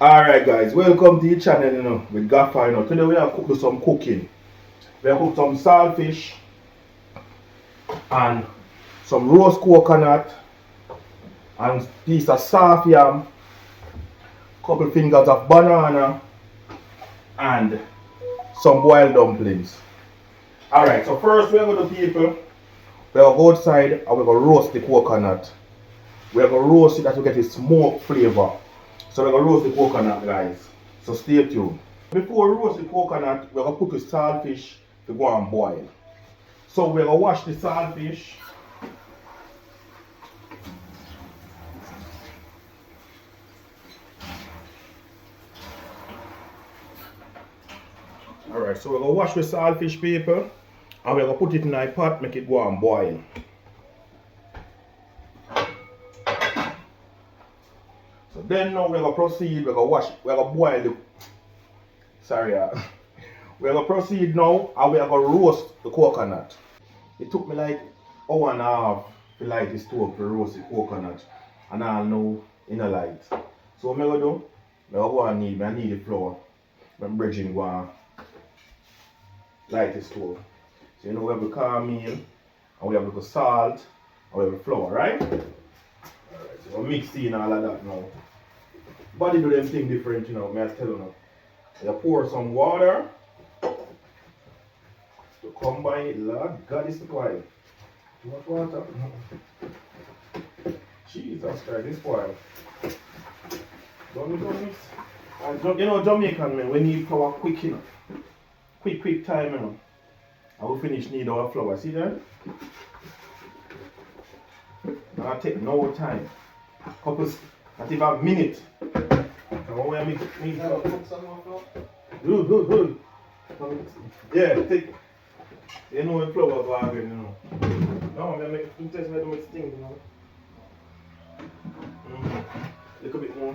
Alright guys, welcome to the channel with Gaffa Today we are cooking some cooking. We are cooking some saltfish and some roast coconut and piece of soft yam, couple fingers of banana and some boiled dumplings. Alright, so first we are going to people, we are going to go outside and we're going to roast the coconut. We are going to roast it to get a smoke flavor. So we're going to roast the coconut guys. So stay tuned. Before we roast the coconut, we're going to put the saltfish to go and boil. So we're going to wash the saltfish. Alright, so we're going to wash the saltfish people and we're going to put it in a pot, make it go and boil. So then now we're going to proceed, we're going to wash, we're going to boil the, we're going to proceed now and we're going to roast the coconut. It took me like hour and a half to light the stove to roast the coconut and I'll know in a light. So what I'm going to do, I need the flour. I'm bridging go and light the stove. So we have the cornmeal and we have the salt and we have the flour, right? Alright, so we're mixing all of that now. Body do them thing different, may I tell you. You pour some water to combine it. Lord God is spoiled. Too much water. Jesus Christ, it's spoiled. Don't mix. And Jamaican men, we need flour quick, Quick time, And we finish need our flour. See that? I'll take no time. Couple, not even a minute. And when we mix up. Good. Yeah, take. You know when flour go again, No, I make two tests, I do it sting, Little bit more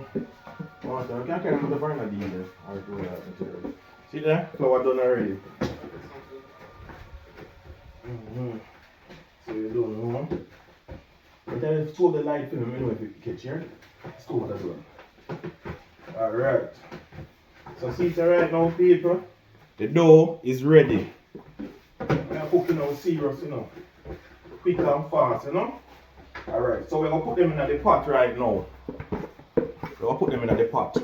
water. I can't carry the burner either. Or do that material. See there? Flour done already. So you don't know. But then it's the light film, if you catch here. Stove as well. Alright. So see it right now, people. The dough is ready. We are cooking our serious, Quick and fast, Alright, so we're going to put them in the pot right now. We're going to put them in the pot.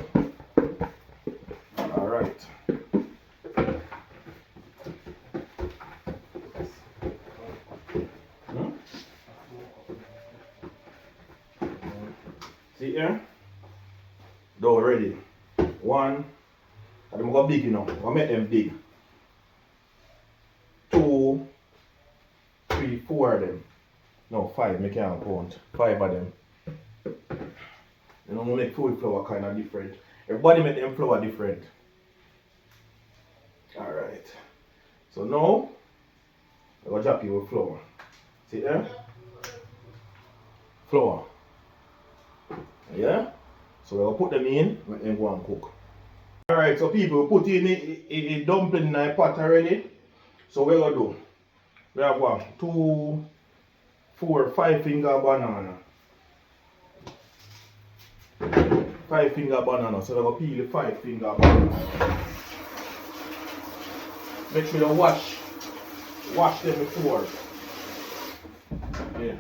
Alright. See here? Dough ready. One. And I'm going to big, I'm going to make them big. 2, 3, 4 of them. No, 5, I can't count. 5 of them. I'm going to make food flour kind of different. Everybody make them flour different. Alright. So now, I'm going to drop you with flour. See there? Flour. Yeah? So we're going to put them in and go and cook. Alright, so people put in a dumpling in a pot already. So what we're going to do? We have 1, 2, 4, 5 finger banana. 5 finger banana. So we're going to peel the 5 finger banana. Make sure you wash them before. Yeah.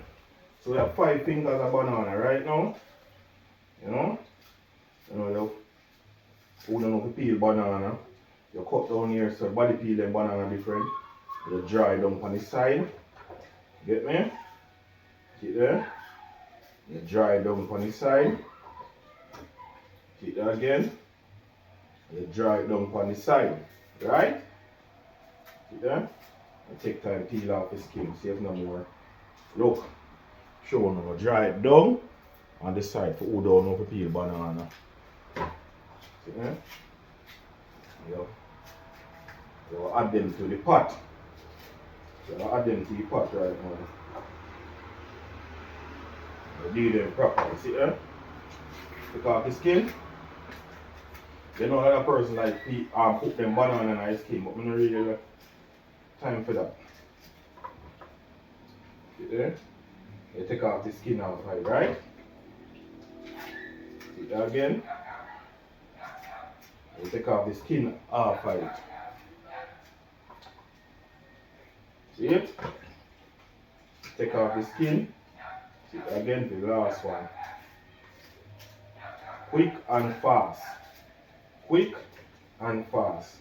So we have 5 fingers of banana right now. You don't know to peel banana. You cut down here so body peel them banana different. You dry down on the side. Get me? See there? You dry down on the side. See that again? You dry down on the side. Right? See there? You take time to peel off the skin. See if no more. Look. Show you dry it down on the side for who don't know to peel banana. See there? You add them to the pot. So add them to the pot right now. You do them properly, see there? Take off the skin. You know another person like put them banana in the skin, but I don't really have time for that. See there? You take off the skin outside, right? See that again? You take off the skin off of it. See it? Take off the skin. See, again, the last one. Quick and fast. Quick and fast.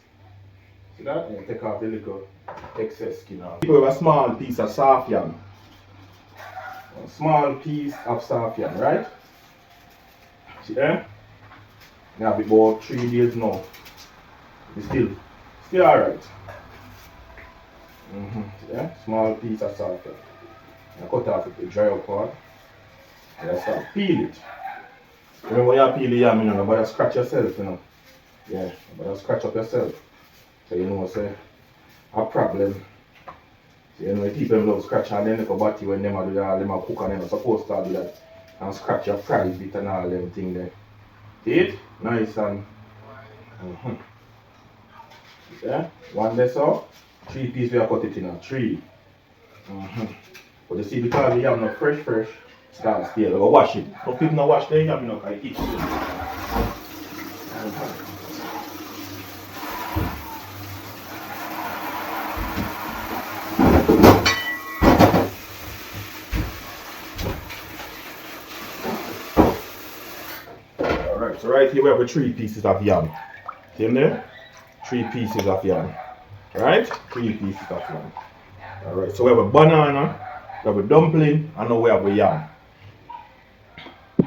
See that? And take off the little excess skin off. We have a small piece of soft yam. A small piece of soft yam, right? See there? We have about 3 days now. It's still alright. See there? Small piece of soft yam. I cut off the dry up part. And I start peel it. Remember when you peel the yam, you know, you better scratch yourself, you know. Yeah, you better scratch up yourself. So you know, say, a problem. So you know, the people love scratch and then they go body when them do that, them cook and them supposed to do that. And scratch your price bit and all them things there. See it? Nice and yeah, one there so. 3 pieces we are cut it in a 3. But you see, because the yam not fresh, start stale. Go wash it. So people not wash the yam, you know, because it itches. Alright, so right here we have the 3 pieces of yam. See them there? 3 pieces of yam. Right? 3 pieces of yam. Alright, so we have a banana, we have a dumpling, and now we have a yam.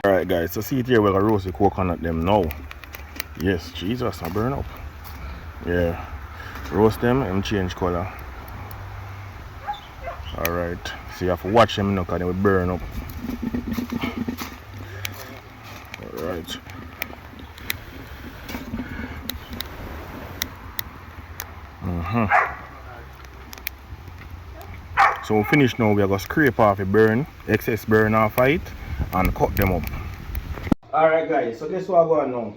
Alright guys, so see it here, we're gonna roast the coconut them now. Yes, Jesus, I burn up. Yeah. Roast them and change color. Alright. So you have to watch them now because they will burn up. Alright. So we finish now, we are going to scrape off the burn, excess burn off of it, and cut them up. Alright guys, so guess what I'm going now?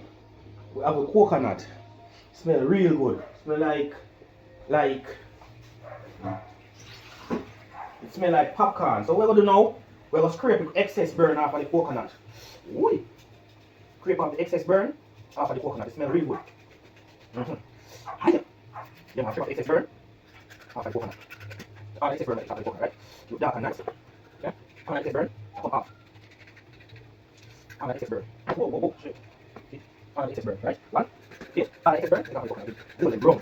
We have a coconut. Smell real good. Smell like it smell like popcorn. So what we're going to do now, we're going to scrape the excess burn off of the coconut. Oi. Scrape off the excess burn off of the coconut. It smells real good. Hiya. Yeah, man, scrape off the excess burn off of the coconut. All the excess burn off of the coconut, right? Look dark and nice. Okay? All the excess burn, come off. All the excess burn. Whoa, shit. See? All the excess burn, right? One. Here. All the excess burn, take off the coconut. Golden brown.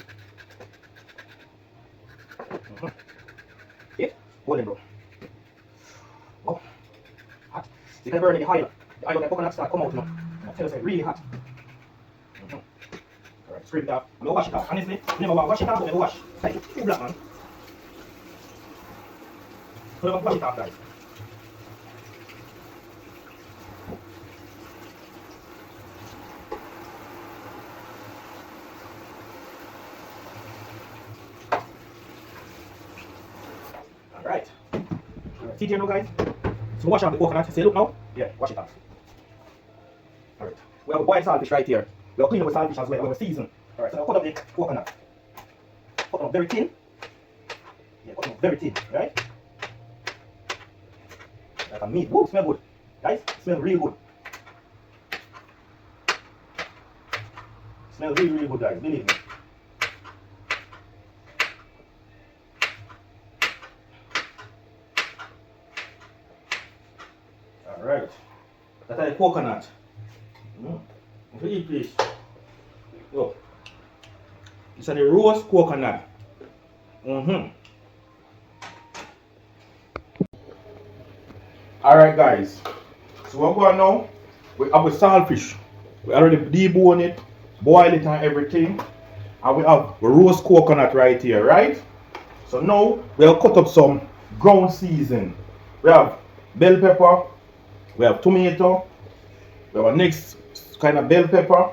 Here. Golden brown. Oh. Hot. You can burn in the oil. The oil of the coconut start come out now. I tell you, it's really hot. Alright, scrape it off. I'm gonna wash it off. Honestly, I never wash it off, but I never wash. Like, too black, man. So I'm gonna wash it off, guys. Alright. See here now, guys. So wash off the coconut. See, look now? Yeah, wash it off. Alright. We have a boiled saltfish right here. We'll clean up the saltfish as well. We'll season. Alright, so I'll cut up the coconut. Cut them up very thin. Yeah, cut them up very thin, right? Like a meat. Woo, smell good. Guys, smell real good. Smell really good, guys. Believe me. Alright. That's the coconut. Eat please. Look. It's a roast coconut. Alright guys. So what we're going now, we have a saltfish. We already debone it, boil it and everything. And we have a roast coconut right here, right? So now we'll cut up some ground season. We have bell pepper, we have tomato, we have a next kind of bell pepper,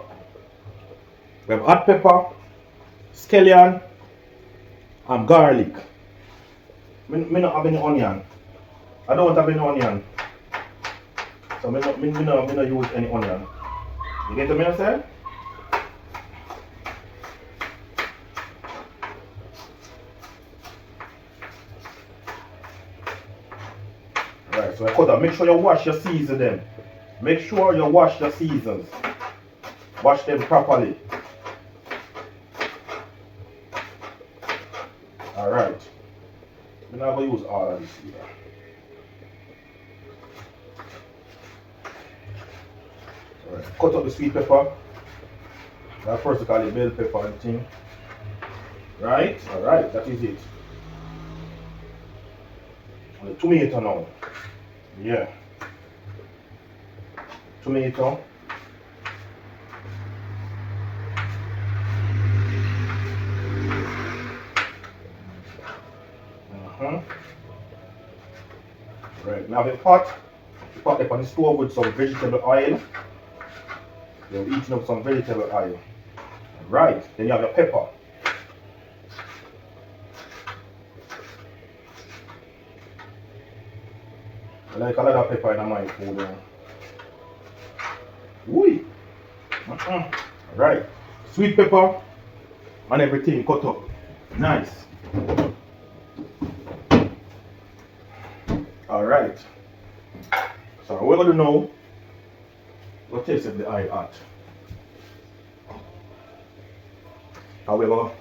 we have hot pepper, scallion, and garlic. Me not have any onion. I don't have any onion. So me not use any onion. You get me say? Right, so I cut that. Make sure you wash your season them. Make sure you wash the seasons. Wash them properly. going to use all of this here. Alright, cut up the sweet pepper. That first we call it bell pepper and thing. Right? Alright, that is it. And the tomato now. Yeah. Tomato. Right, now the pot up on the stove with some vegetable oil. You're eating up some vegetable oil. Right, then you have your pepper. I like a lot of pepper in my food. Woo! Right, sweet pepper and everything cut up. Nice. Alright. So what we're going to do now, we'll taste if the oil hot. And we're going to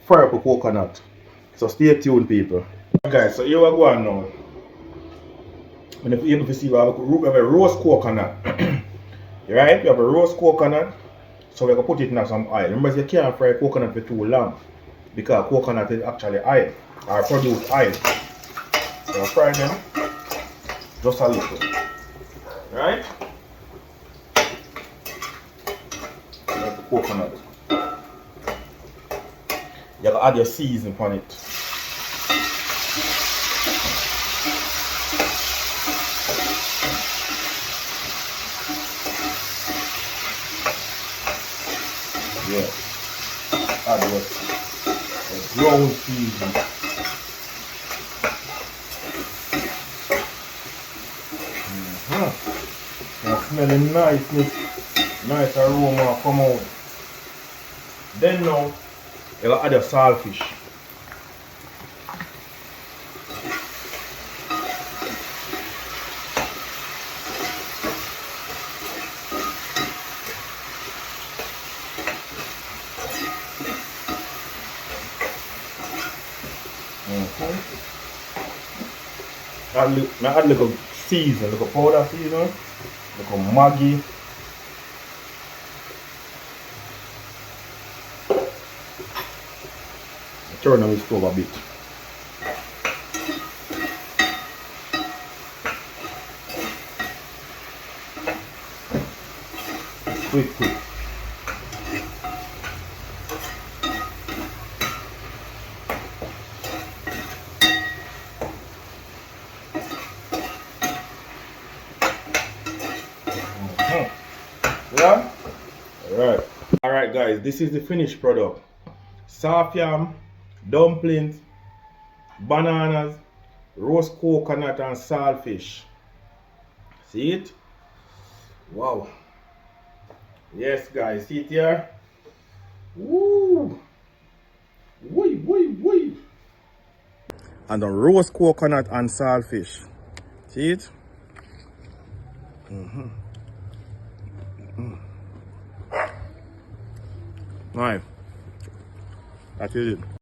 fry up a coconut. So stay tuned, people. Guys, so here we go on now. And if you're able to see, we have a roast coconut. Right? We have a roast coconut. So we're going to put it in some oil. Remember, you can't fry coconut for too long. Because coconut is actually oil. Or produce oil. So we'll fry them. Just a little. Right? Like the coconut. You gotta add your seasoning on it. Yeah. Add your brown seasoning. Smelling nice aroma come out. Then now you add your saltfish. Add little season, little powder season. Like a Maggi. Turn on the stove a bit. Quick. Yeah? Alright guys, this is the finished product. Soft yam, dumplings, bananas, roast coconut and saltfish. See it? Wow. Yes guys, see it here? Woo! Woo! And the roast coconut and saltfish. See it? Right. That is it.